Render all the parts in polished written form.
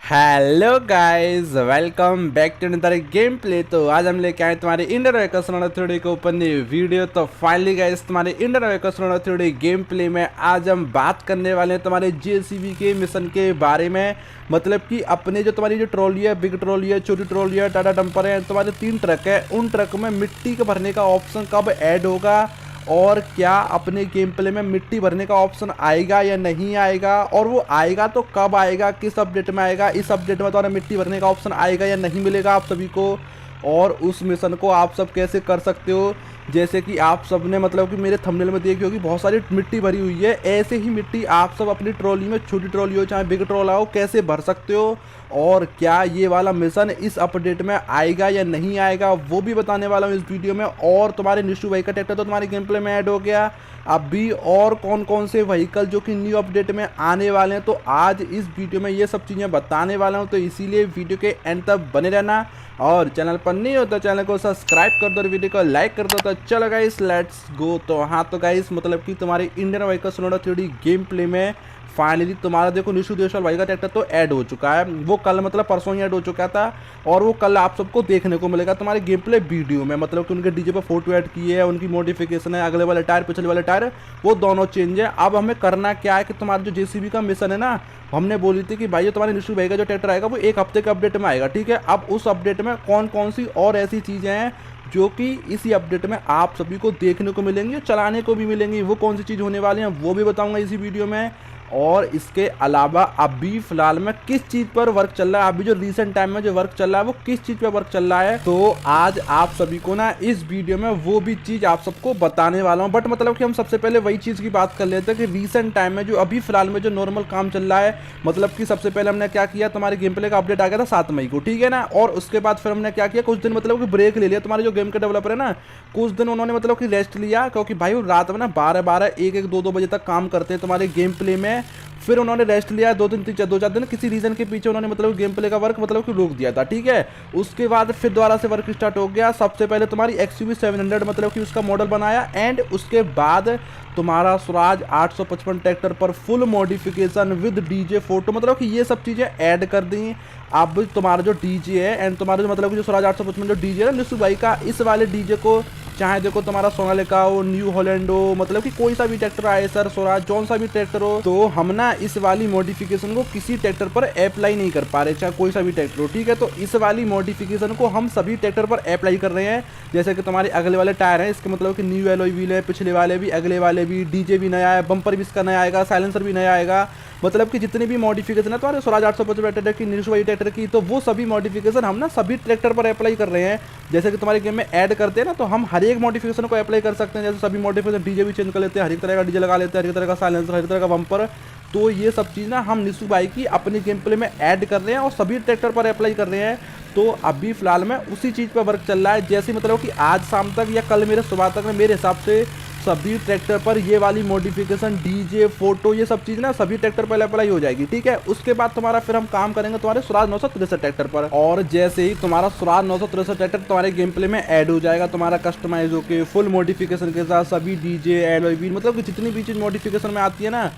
Hello guys, welcome back to another game play. तो आज हम लेके आए तुम्हारे इंडियन वेकेशन थ्योरी के ऊपर नई वीडियो। तो फाइनली गाइस, तुम्हारे Indian vacation theory game play में आज हम बात करने वाले हैं तुम्हारे जेसीबी के मिशन के बारे में। मतलब कि अपने जो तुम्हारी जो ट्रॉली है, बिग ट्रॉली है, छोटी ट्रॉली है, टाटा डंपर है, तुम्हारे 3 ट्रक है, उन ट्रक में मिट्टी के भरने का ऑप्शन कब ऐड होगा और क्या अपने गेम प्ले में मिट्टी भरने का ऑप्शन आएगा या नहीं आएगा, और वो आएगा तो कब आएगा, किस अपडेट में आएगा। इस अपडेट में तुम्हारा मिट्टी भरने का ऑप्शन आएगा या नहीं मिलेगा आप सभी को, और उस मिशन को आप सब कैसे कर सकते हो। जैसे कि आप सब ने मतलब कि मेरे थंबनेल में देखी होगी बहुत सारी मिट्टी भरी हुई है, ऐसे ही मिट्टी आप सब अपनी ट्रॉली में, छोटी ट्रॉली हो चाहे बिग ट्रॉला हो, कैसे भर सकते हो। और क्या ये वाला मिशन इस अपडेट में आएगा या नहीं आएगा वो भी बताने वाला हूँ इस वीडियो में। और तुम्हारे निशु भाई का ट्रैक्टर तो तुम्हारे गेम प्ले में ऐड हो गया अभी, और कौन कौन से व्हीकल जो कि न्यू अपडेट में आने वाले हैं, तो आज इस वीडियो में ये सब चीज़ें बताने वाला हूँ। तो इसीलिए वीडियो के एंड तक बने रहना, और चैनल पर नहीं होता चैनल को सब्सक्राइब कर दो और वीडियो को लाइक कर दो। तो चलो गाइस, लेट्स गो। तो हाँ, तो गाइस मतलब कि तुम्हारे इंडियन व्हीकल सोनाडा 3D गेम प्ले में फाइनली तुम्हारा देखो निशु देशवाल भाई का ट्रैक्टर तो ऐड हो चुका है। वो कल मतलब परसों ही ऐड हो चुका था, और वो कल आप सबको देखने को मिलेगा तुम्हारे गेम प्ले वीडियो में। मतलब कि उनके डीजे पर फोटो ऐड किए है, उनकी मॉडिफिकेशन है, अगले वाले टायर पिछले वाले टायर वो दोनों चेंज है। अब हमें करना क्या है कि तुम्हारा जो जेसीबी का मिशन है ना, हमने बोली थी कि भाई तुम्हारे निशु भाई का जो ट्रैक्टर आएगा वो 1 हफ्ते के अपडेट में आएगा, ठीक है। अब उस अपडेट में कौन कौन सी और ऐसी चीज़ें हैं जो कि इसी अपडेट में आप सभी को देखने को मिलेंगी, चलाने को भी मिलेंगी, वो कौन सी चीज़ होने वाली है वो भी बताऊंगा इसी वीडियो में। और इसके अलावा अभी फिलहाल में किस चीज़ पर वर्क चल रहा है, अभी जो रिसेंट टाइम में जो वर्क चल रहा है वो किस चीज़ पर वर्क चल रहा है, तो आज आप सभी को ना इस वीडियो में वो भी चीज़ आप सबको बताने वाला हूँ। बट मतलब कि हम सबसे पहले वही चीज़ की बात कर लेते हैं कि रिसेंट टाइम में जो अभी फिलहाल में जो नॉर्मल काम चल रहा है। मतलब कि सबसे पहले हमने क्या किया, तुम्हारे गेम प्ले का अपडेट आ गया था 7 मई को, ठीक है ना। और उसके बाद फिर हमने क्या किया, कुछ दिन मतलब कि ब्रेक ले लिया। तुम्हारे जो गेम के डेवलपर है ना, कुछ दिन उन्होंने मतलब कि रेस्ट लिया, क्योंकि भाई वो रात में ना 12-12, 1-1, 2-2 बजे तक काम करते हैं तुम्हारे गेम प्ले में। फिर उन्होंने रेस्ट लिया 2-4 दिन, किसी रीजन के पीछे उन्होंने मतलब गेम प्ले का वर्क मतलब कि रोक दिया था, ठीक है। उसके बाद फिर दोबारा से वर्क स्टार्ट हो गया। सबसे पहले तुम्हारी XUV 700 मतलब कि उसका मॉडल बनाया, एंड उसके बाद तुम्हारा स्वराज 855 ट्रैक्टर पर full modification with DJ photo मतलब कि ये सब चीज़ें ऐड कर दी। अब तुम्हारा जो डीजे है एंड तुम्हारा जो मतलब कि जो स्वराज 855 जो डीजे है ना निशु भाई का, इस वाले डीजे को चाहे देखो तुम्हारा सोनालिका हो, न्यू हॉलैंड हो, मतलब कि कोई सा भी ट्रैक्टर आए सर, स्वराज जौन सा भी ट्रैक्टर हो, तो हम ना इस वाली मॉडिफिकेशन को किसी ट्रैक्टर पर अप्लाई नहीं कर पा रहे, चाहे कोई सा भी ट्रैक्टर हो, ठीक है। तो इस वाली मॉडिफिकेशन को हम सभी ट्रैक्टर पर अप्लाई कर रहे हैं। जैसे कि तुम्हारे अगले वाले टायर हैं, इसके मतलब कि न्यू एलॉय व्हील है, पिछले वाले भी, अगले वाले भी, डीजे भी नया है, बम्पर भी इसका नया आएगा, साइलेंसर भी नया आएगा। मतलब कि जितनी भी मॉडिफिकेशन है तुम्हारे स्वराज 855 ट्रैक्टर की, निशु भाई ट्रैक्टर की, तो वो सभी मॉडिफिकेशन हम ना सभी ट्रैक्टर पर अप्लाई कर रहे हैं। जैसे कि तुम्हारे गेम में ऐड करते हैं ना, तो हम हर एक मॉडिफिकेशन को अप्लाई कर सकते हैं। जैसे सभी मॉडिफिकेशन डीजे भी चेंज कर लेते हैं, हर एक तरह का डीजे लगा लेते हैं, हर एक तरह का साइलेंसर, हर एक तरह का बम्पर। तो ये सब चीज़ ना हम निशु भाई की अपने गेम प्ले में ऐड कर रहे हैं और सभी ट्रैक्टर पर अप्लाई कर रहे हैं। तो अभी फिलहाल में उसी चीज़ पर वर्क चल रहा है। जैसे मतलब कि आज शाम तक या कल मेरे सुबह तक में मेरे हिसाब से सभी ट्रैक्टर पर ये वाली मॉडिफिकेशन, डीजे, फोटो, ये सब चीज़ ना सभी ट्रैक्टर पर अप्लाई हो जाएगी, ठीक है। उसके बाद तुम्हारा फिर हम काम करेंगे तुम्हारे स्वराज 963 ट्रैक्टर पर, और जैसे ही तुम्हारा स्वराज 963 ट्रैक्टर तुम्हारे गेम प्ले में ऐड हो जाएगा, तुम्हारा कस्टमाइज होके फुल मॉडिफिकेशन के साथ सभी डीजे, एलॉय व्हील, मतलब कि जितनी भी चीज़ मॉडिफिकेशन में आती है ना,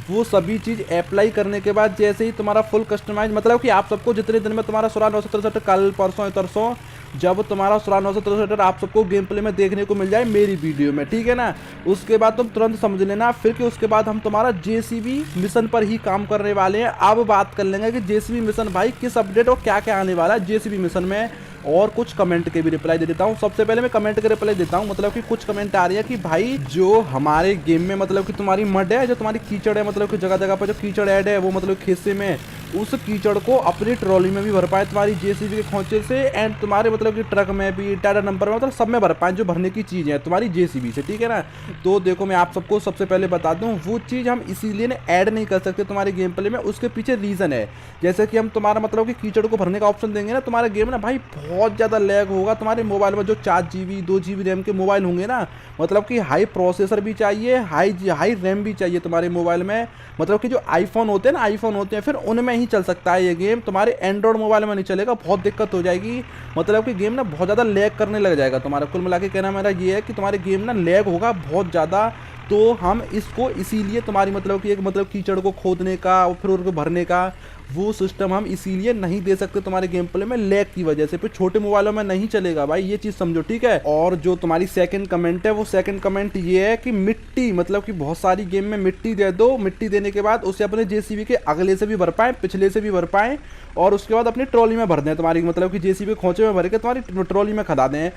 वो सभी चीज़ अप्लाई करने के बाद जैसे ही तुम्हारा फुल कस्टमाइज, मतलब कि आप सबको जितने दिन में तुम्हारा स्वराज 963 कल परसों तरसों जब तुम्हारा स्वराज 963 आप सबको गेम प्ले में देखने को मिल जाए मेरी वीडियो में, ठीक है ना, उसके बाद तुम तुरंत समझ लेना फिर कि उसके बाद हम तुम्हारा जेसीबी मिशन पर ही काम करने वाले हैं। अब बात कर लेंगे कि जेसीबी मिशन भाई किस अपडेट और क्या क्या आने वाला है जेसीबी मिशन में, और कुछ कमेंट के भी रिप्लाई दे देता हूँ। सबसे पहले मैं कमेंट के रिप्लाई देता हूँ। मतलब कि कुछ कमेंट आ रही है कि भाई जो हमारे गेम में मतलब कि तुम्हारी मड है, जो तुम्हारी कीचड़ है, मतलब कि जगह जगह पर जो कीचड़ ऐड है वो मतलब खेसे में, उस कीचड़ को अपनी ट्रॉली में भी भर पाए तुम्हारी जेसीबी के खोचे से, एंड तुम्हारे मतलब कि ट्रक में भी, टाटा नंबर में, मतलब सब में भर पाए जो भरने की चीज़ है तुम्हारी जेसीबी से, ठीक है ना। तो देखो मैं आप सबको सबसे पहले बता दूं, वो चीज़ हम इसीलिए ना ऐड नहीं कर सकते तुम्हारे गेम प्ले में, उसके पीछे रीज़न है। जैसे कि हम तुम्हारा मतलब कि कीचड़ को भरने का ऑप्शन देंगे ना, तुम्हारा गेम ना भाई बहुत ज़्यादा लैग होगा। तुम्हारे मोबाइल में जो 4 GB 2 GB रैम के मोबाइल होंगे ना, मतलब कि हाई प्रोसेसर भी चाहिए, हाई रैम भी चाहिए तुम्हारे मोबाइल में। मतलब कि जो आईफोन होते हैं ना, आईफोन होते हैं, फिर उनमें ही चल सकता है ये गेम, तुम्हारे एंड्रॉयड मोबाइल में नहीं चलेगा, बहुत दिक्कत हो जाएगी। मतलब कि गेम ना बहुत ज़्यादा लैग करने लग जाएगा तुम्हारा। कुल मिला के कहना मेरा ये है कि तुम्हारे गेम ना लैग होगा बहुत ज़्यादा। तो हम इसको इसीलिए तुम्हारी मतलब कि एक मतलब कीचड़ को खोदने का और फिर उनको भरने का वो सिस्टम हम इसीलिए नहीं दे सकते तुम्हारे गेम प्ले में लैग की वजह से। फिर छोटे मोबाइलों में नहीं चलेगा भाई, ये चीज़ समझो, ठीक है। और जो तुम्हारी सेकंड कमेंट है, वो सेकंड कमेंट ये है कि मिट्टी, मतलब कि बहुत सारी गेम में मिट्टी दे दो, मिट्टी देने के बाद उसे अपने जेसीबी के अगले से भी भर पाएँ, पिछले से भी भर पाएँ, और उसके बाद अपनी ट्रॉली में भर दें तुम्हारी, मतलब कि जेसीबी खोचे में भर के तुम्हारी ट्रॉली में खदा दें।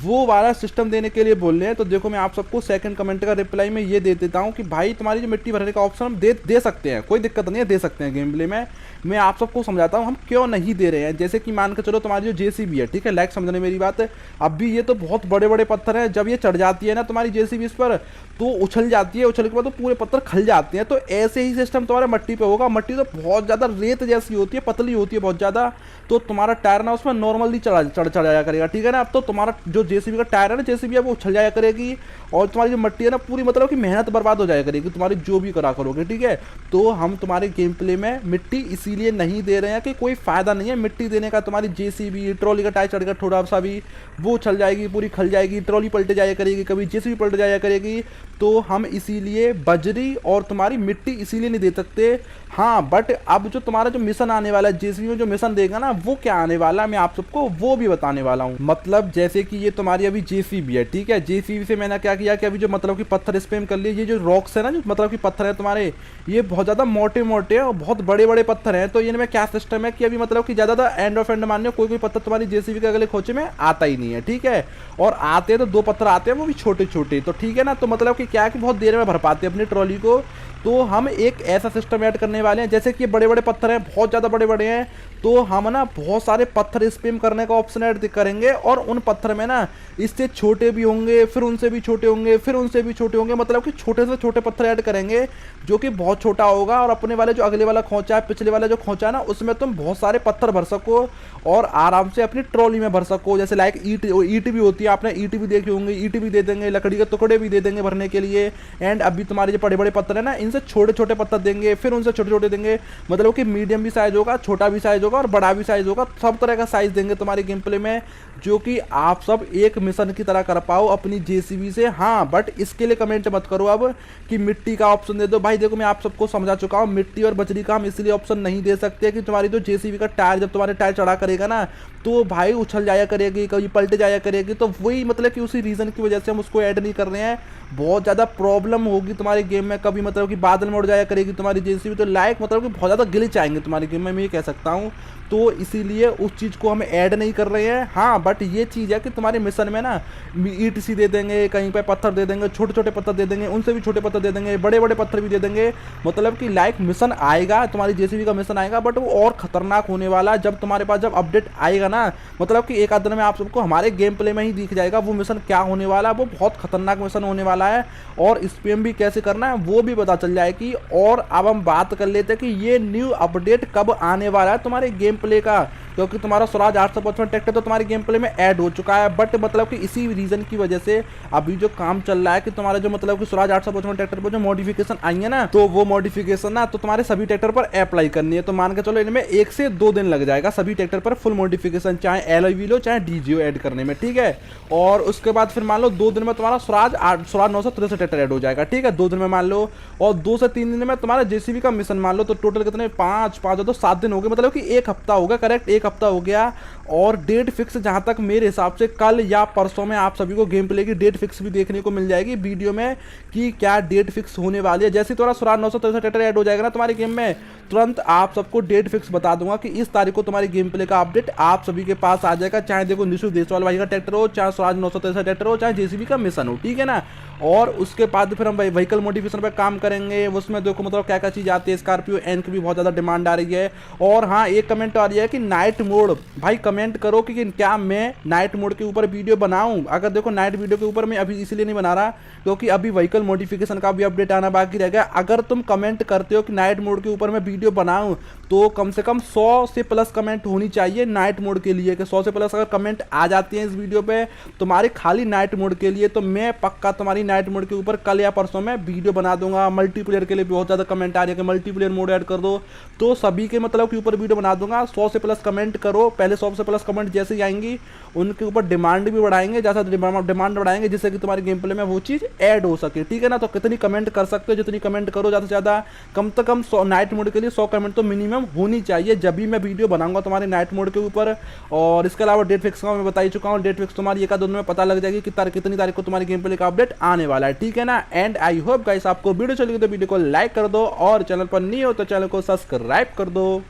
वो वाला सिस्टम देने के लिए बोल रहे हैं। तो देखो मैं आप सबको सेकंड कमेंट का रिप्लाई में ये दे देता हूँ कि भाई तुम्हारी जो मिट्टी भरने का ऑप्शन हम दे सकते हैं, कोई दिक्कत नहीं है, दे सकते हैं गेम प्ले में। मैं आप सबको समझाता हूँ हम क्यों नहीं दे रहे हैं। जैसे कि मान के चलो तुम्हारी जो जेसीबी है, ठीक है, लाइक समझने मेरी बात है, अब भी ये तो बहुत बड़े बड़े पत्थर हैं, जब ये चढ़ जाती है ना तुम्हारी जेसीबी इस पर, तो उछल जाती है, उछल के बाद तो पूरे पत्थर खल जाते हैं। तो ऐसे ही सिस्टम तुम्हारे मट्टी पे होगा। मट्टी तो बहुत ज़्यादा रेत जैसी होती है, पतली होती है बहुत ज़्यादा, तो तुम्हारा टायर ना उसमें नॉर्मली चढ़ जाया करेगा, ठीक है ना। अब तो तुम्हारा जो जेसीबी का टायर है ना, जेसीबी है वो उछल जाया करेगी, और तुम्हारी जो मट्टी है ना पूरी, मतलब कि मेहनत बर्बाद हो जाया करेगी तुम्हारी जो भी करा करोगे, ठीक है। तो हम तुम्हारे गेम प्ले में मिट्टी इसीलिए नहीं दे रहे हैं कि कोई फ़ायदा नहीं है मिट्टी देने का। तुम्हारी जेसीबी ट्रॉली का टायर चढ़कर थोड़ा सा भी वो उछल जाएगी, पूरी खल जाएगी, ट्रॉली पलट जाया करेगी, कभी जेसीबी पलट जाया करेगी। तो हम इसीलिए बजरी और तुम्हारी मिट्टी इसीलिए नहीं दे सकते। हाँ, बट अब जो तुम्हारा जो मिशन आने वाला है, जेसीबी में जो मिशन देगा ना, वो क्या आने वाला है मैं आप सबको वो भी बताने वाला हूँ। मतलब जैसे कि ये तुम्हारी अभी जेसीबी है, ठीक है, जेसीबी से मैंने क्या किया कि अभी जो मतलब कि पत्थर स्पैम कर लिए, ये जो रॉक्स है ना, जो मतलब कि पत्थर है तुम्हारे, ये बहुत ज़्यादा मोटे मोटे और बहुत बड़े बड़े पत्थर हैं। तो इनमें क्या सिस्टम है कि अभी मतलब कि ज़्यादा एंड ऑफ एंड मान लो कोई पत्थर तुम्हारी जेसीबी के अगले खोचे में आता ही नहीं है, ठीक है। और आते हैं तो 2 पत्थर आते हैं, वो भी छोटे छोटे, तो ठीक है ना। तो मतलब कि क्या है कि बहुत देर में भर पाते हैं अपनी ट्रॉली को। तो हम एक ऐसा सिस्टम ऐड करने वाले हैं, जैसे कि बड़े बड़े पत्थर हैं, बहुत ज़्यादा बड़े बड़े हैं, तो हम ना बहुत सारे पत्थर स्पैम करने का ऑप्शन ऐड करेंगे। और उन पत्थर में ना इससे छोटे भी होंगे, फिर उनसे भी छोटे होंगे, फिर उनसे भी छोटे होंगे, मतलब कि छोटे से छोटे पत्थर ऐड करेंगे जो कि बहुत छोटा होगा। और अपने वाले जो अगले वाला खोचा है, पिछले वाला जो खोचा है ना, उसमें तुम बहुत सारे पत्थर भर सको और आराम से अपनी ट्रॉली में भर सको। जैसे लाइक ईट भी होती है, आपने ईट भी देखी होंगी, ईट भी दे देंगे, लकड़ी के टुकड़े भी दे देंगे भरने के लिए। एंड अभी तुम्हारे जो बड़े बड़े पत्थर है ना, इनसे छोटे छोटे पत्थर देंगे, फिर उनसे छोटे छोटे देंगे, मतलब कि मीडियम भी साइज होगा, छोटा भी साइज होगा और बड़ा भी साइज होगा, सब तरह का साइज देंगे तुम्हारे गेम प्ले में, जो कि आप सब एक मिशन की तरह कर पाओ अपनी जेसीबी से। हाँ, बट इसके लिए कमेंट मत करो अब कि मिट्टी का ऑप्शन दे दो। भाई देखो मैं आप सबको समझा चुका हूँ, मिट्टी और बजरी का हम इसलिए ऑप्शन नहीं दे सकते कि तुम्हारी जो जेसीबी का टायर, जब तुम्हारे टायर चढ़ा करेगा ना, तो भाई उछल जाया करेगी, कभी पलट जाया करेगी। तो वही मतलब कि उसी रीज़न की वजह से हम उसको ऐड नहीं कर रहे हैं। बहुत ज़्यादा प्रॉब्लम होगी तुम्हारे गेम में, कभी मतलब कि बादल में उड़ जाया करेगी तुम्हारी जेसीबी, तो लाइक मतलब कि बहुत ज़्यादा ग्लिच आएंगे तुम्हारे गेम में, मैं ये कह सकता हूँ। तो इसीलिए उस चीज़ को हम ऐड नहीं कर रहे हैं। हाँ, बट ये चीज़ है कि तुम्हारे मिशन में ना ईट सी दे देंगे, कहीं पे पत्थर दे देंगे, छोटे छोटे पत्थर दे देंगे, उनसे भी छोटे पत्थर दे देंगे, बड़े बड़े पत्थर भी दे देंगे। मतलब कि लाइक मिशन आएगा, तुम्हारी जेसीबी का मिशन आएगा, बट वो और खतरनाक होने वाला है जब तुम्हारे पास जब अपडेट आएगा ना। मतलब कि एक आध दिन में आप सबको हमारे गेम प्ले में ही दिख जाएगा वो मिशन क्या होने वाला है। वो बहुत खतरनाक मिशन होने वाला है और स्पैम भी कैसे करना है वो भी पता चल जाएगी। और अब हम बात कर लेते हैं कि ये न्यू अपडेट कब आने वाला है तुम्हारे गेम प्ले का, क्योंकि तुम्हारा स्वराज 855 ट्रैक्टर तो तुम्हारे गेम प्ले में ऐड हो चुका है। बट मतलब कि इसी रीजन की वजह से अभी जो काम चल रहा है कि तुम्हारा जो मतलब कि स्वराज 855 ट्रैक्टर पर जो मॉडिफिकेशन आई है ना, तो वो मॉडिफिकेशन ना तो तुम्हारे सभी ट्रैक्टर पर अप्लाई करनी है। तो मान के चलो इनमें 1 से 2 दिन लग जाएगा सभी ट्रैक्टर पर फुल मॉडिफिकेशन, चाहे एलओ वीलो चाहे डीजीओ ऐड करने में, ठीक है। और उसके बाद फिर मान लो 2 दिन में तुम्हारा स्वराज 963 ट्रैक्टर ऐड हो जाएगा, ठीक है, 2 दिन में मान लो। और 2 से 3 दिन में तुम्हारा जेसीबी का मिशन मान लो, तो टोटल कितने 5 तो 7 दिन हो गए, मतलब कि 1 हफ्ता हो गया, करेक्ट 1 हफ्ता हो गया। और डेट फिक्स जहां तक मेरे हिसाब से कल या परसों में आप सभी को गेम प्ले की डेट फिक्स भी देखने को मिल जाएगी वीडियो में कि क्या डेट फिक्स होने वाली है। जैसे तुम्हारा स्वराज 963 ट्रैक्टर ऐड हो जाएगा ना तुम्हारे गेम में, तुरंत आप सबको डेट फिक्स बता दूंगा कि इस तारीख को तुम्हारी गेम प्ले का अपडेट आप सभी के पास आ जाएगा, चाहे देखो निशु देसवाल भाई का ट्रैक्टर हो, चाहे स्वराज 963 ट्रैक्टर हो, चाहे जेसीबी का मिशन हो, ठीक है ना। और उसके बाद फिर हम व्हीकल मॉडिफिकेशन पे काम करेंगे, उसमें देखो मतलब क्या क्या चीज़ आती है। स्कॉर्पियो एन की भी बहुत ज़्यादा डिमांड आ रही है। और हाँ, एक कमेंट आ रही है कि नाइट मोड, भाई कमेंट करो कि क्या मैं नाइट मोड के ऊपर वीडियो बनाऊं। अगर देखो नाइट वीडियो के ऊपर मैं अभी इसलिए नहीं बना रहा क्योंकि अभी व्हीकल मॉडिफिकेशन का भी अपडेट आना बाकी रह गया। अगर तुम कमेंट करते हो कि नाइट मोड के ऊपर मैं वीडियो बनाऊं तो कम से कम 100 से प्लस कमेंट होनी चाहिए नाइट मोड के लिए, कि 100 से प्लस अगर कमेंट आ जाती हैं इस वीडियो पे तुम्हारे खाली नाइट मोड के लिए, तो मैं पक्का तुम्हारी नाइट मोड के ऊपर कल या परसों में वीडियो बना दूंगा। मल्टीप्लेयर के लिए बहुत ज़्यादा कमेंट आ रही है कि मल्टीप्लेयर मोड ऐड कर दो, तो सभी के मतलब के ऊपर वीडियो बना दूंगा। 100 से प्लस कमेंट करो, पहले 100 प्लस कमेंट जैसे ही आएंगी उनके ऊपर डिमांड भी बढ़ाएंगे, जैसा डिमांड बढ़ाएंगे जिससे कि तुम्हारे गेम प्ले में वो चीज़ ऐड हो सके, ठीक है ना। तो कितनी कमेंट कर सकते हो, जितनी कमेंट करो ज़्यादा से ज़्यादा, कम से कम 100 नाइट मोड के लिए 100 कमेंट तो मिनिमम होनी चाहिए, जब भी मैं वीडियो बनाऊंगा तुम्हारे नाइट मोड के ऊपर। और इसके अलावा डेट फिक्स का मैं बता ही चुका हूँ, डेट फिक्स तुम्हारी एक आध दिन में पता लग जाएगी कि कितनी तारीख को तुम्हारी गेम प्ले का अपडेट आने वाला है, ठीक है ना। एंड आई होप गाइस आपको वीडियो चलेगी तो वीडियो को लाइक कर दो और चैनल पर नहीं हो तो चैनल को सब्सक्राइब कर दो।